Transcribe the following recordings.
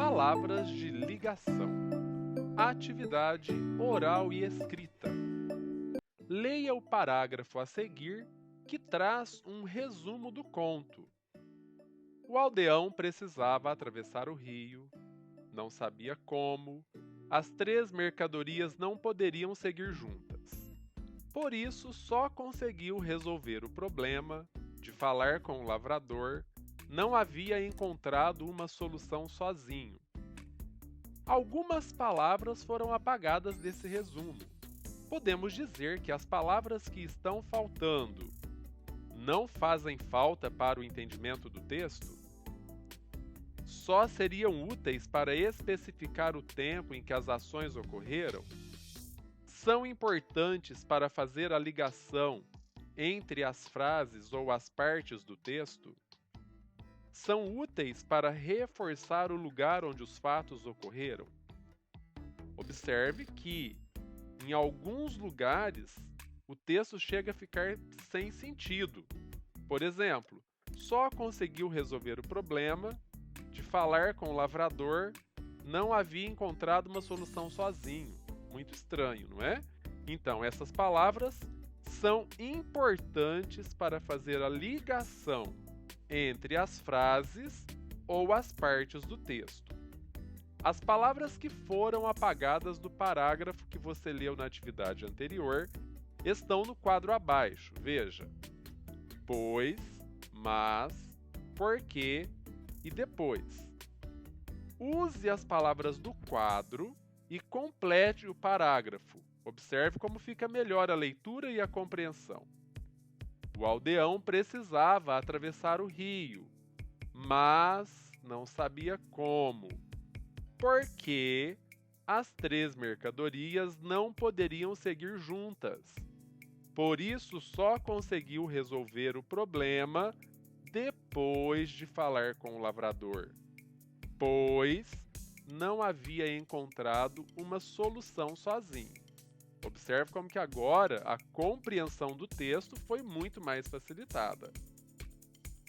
Palavras de ligação. Atividade oral e escrita. Leia o parágrafo a seguir, que traz um resumo do conto. O aldeão precisava atravessar o rio, não sabia como, as 3 mercadorias não poderiam seguir juntas. Por isso, só conseguiu resolver o problema de falar com o lavrador, não havia encontrado uma solução sozinho. Algumas palavras foram apagadas desse resumo. Podemos dizer que as palavras que estão faltando não fazem falta para o entendimento do texto? Só seriam úteis para especificar o tempo em que as ações ocorreram? São importantes para fazer a ligação entre as frases ou as partes do texto? São úteis para reforçar o lugar onde os fatos ocorreram? Observe que, em alguns lugares, o texto chega a ficar sem sentido. Por exemplo, só conseguiu resolver o problema de falar com o lavrador, não havia encontrado uma solução sozinho. Muito estranho, não é? Então, essas palavras são importantes para fazer a ligação entre as frases ou as partes do texto. As palavras que foram apagadas do parágrafo que você leu na atividade anterior estão no quadro abaixo. Veja: pois, mas, porque e depois. Use as palavras do quadro e complete o parágrafo. Observe como fica melhor a leitura e a compreensão. O aldeão precisava atravessar o rio, mas não sabia como, porque as 3 mercadorias não poderiam seguir juntas. Por isso, só conseguiu resolver o problema depois de falar com o lavrador, pois não havia encontrado uma solução sozinho. Observe como que agora a compreensão do texto foi muito mais facilitada.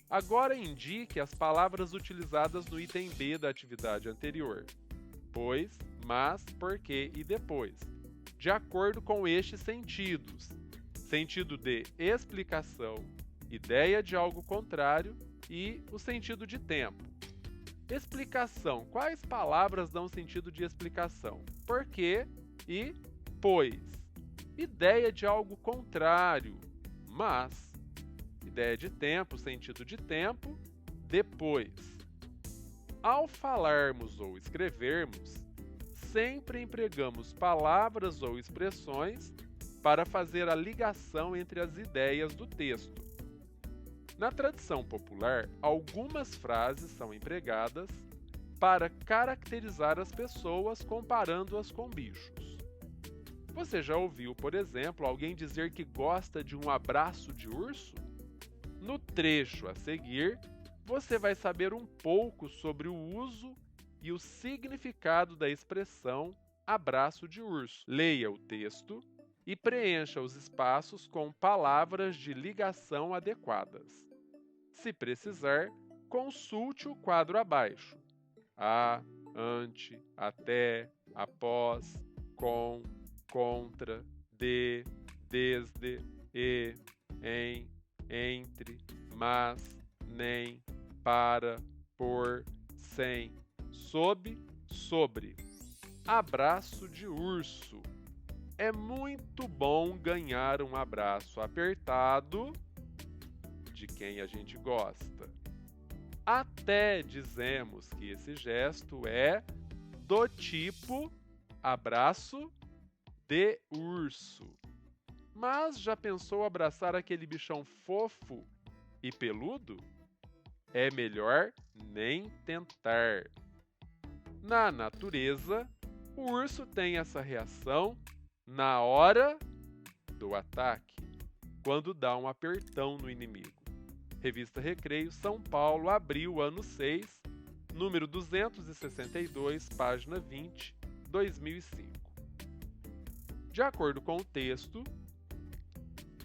Agora indique as palavras utilizadas no item B da atividade anterior: pois, mas, porque e depois, de acordo com estes sentidos: sentido de explicação, ideia de algo contrário e o sentido de tempo. Explicação: quais palavras dão sentido de explicação? Porque e pois. Ideia de algo contrário, mas. Ideia de tempo, sentido de tempo, depois. Ao falarmos ou escrevermos, sempre empregamos palavras ou expressões para fazer a ligação entre as ideias do texto. Na tradição popular, algumas frases são empregadas para caracterizar as pessoas comparando-as com bichos. Você já ouviu, por exemplo, alguém dizer que gosta de um abraço de urso? No trecho a seguir, você vai saber um pouco sobre o uso e o significado da expressão abraço de urso. Leia o texto e preencha os espaços com palavras de ligação adequadas. Se precisar, consulte o quadro abaixo: a, ante, até, após, com, contra, de, desde, e, em, entre, mas, nem, para, por, sem, sob, sobre. Abraço de urso. É muito bom ganhar um abraço apertado de quem a gente gosta. Até dizemos que esse gesto é do tipo abraço de urso. Mas já pensou abraçar aquele bichão fofo e peludo? É melhor nem tentar. Na natureza, o urso tem essa reação na hora do ataque, quando dá um apertão no inimigo. Revista Recreio, São Paulo, abril, ano 6, número 262, página 20, 2005. De acordo com o texto,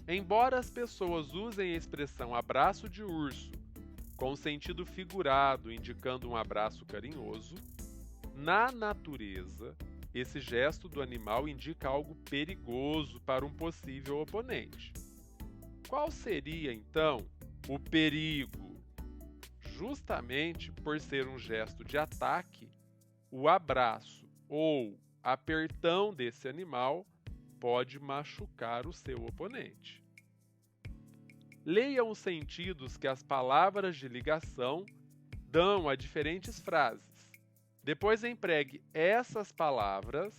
embora as pessoas usem a expressão abraço de urso com sentido figurado indicando um abraço carinhoso, Na natureza, esse gesto do animal indica algo perigoso para um possível oponente. Qual seria, então, o perigo? Justamente por ser um gesto de ataque, o abraço ou apertão desse animal pode machucar o seu oponente. Leia os sentidos que as palavras de ligação dão a diferentes frases. Depois empregue essas palavras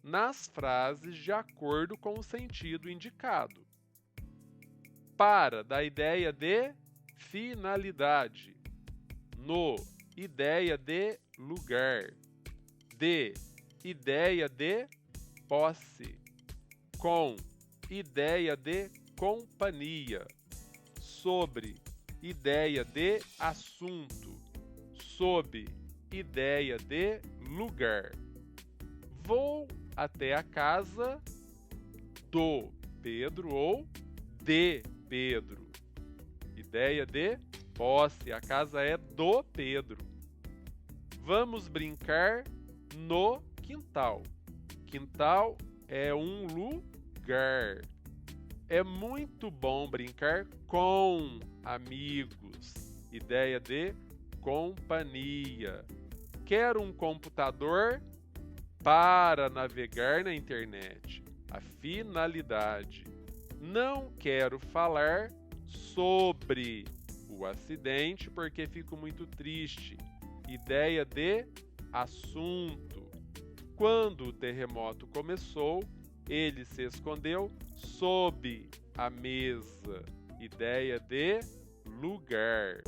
nas frases de acordo com o sentido indicado. Para, da ideia de finalidade. No, ideia de lugar. De, ideia de posse. Com, ideia de companhia. Sobre, ideia de assunto. Sob, ideia de lugar. Vou até a casa do Pedro ou de Pedro. Ideia de posse, a casa é do Pedro. Vamos brincar no quintal. Quintal é um lugar. É muito bom brincar com amigos. Ideia de companhia. Quero um computador para navegar na internet. A finalidade. Não quero falar sobre o acidente porque fico muito triste. Ideia de assunto. Quando o terremoto começou, ele se escondeu sob a mesa. Ideia de lugar.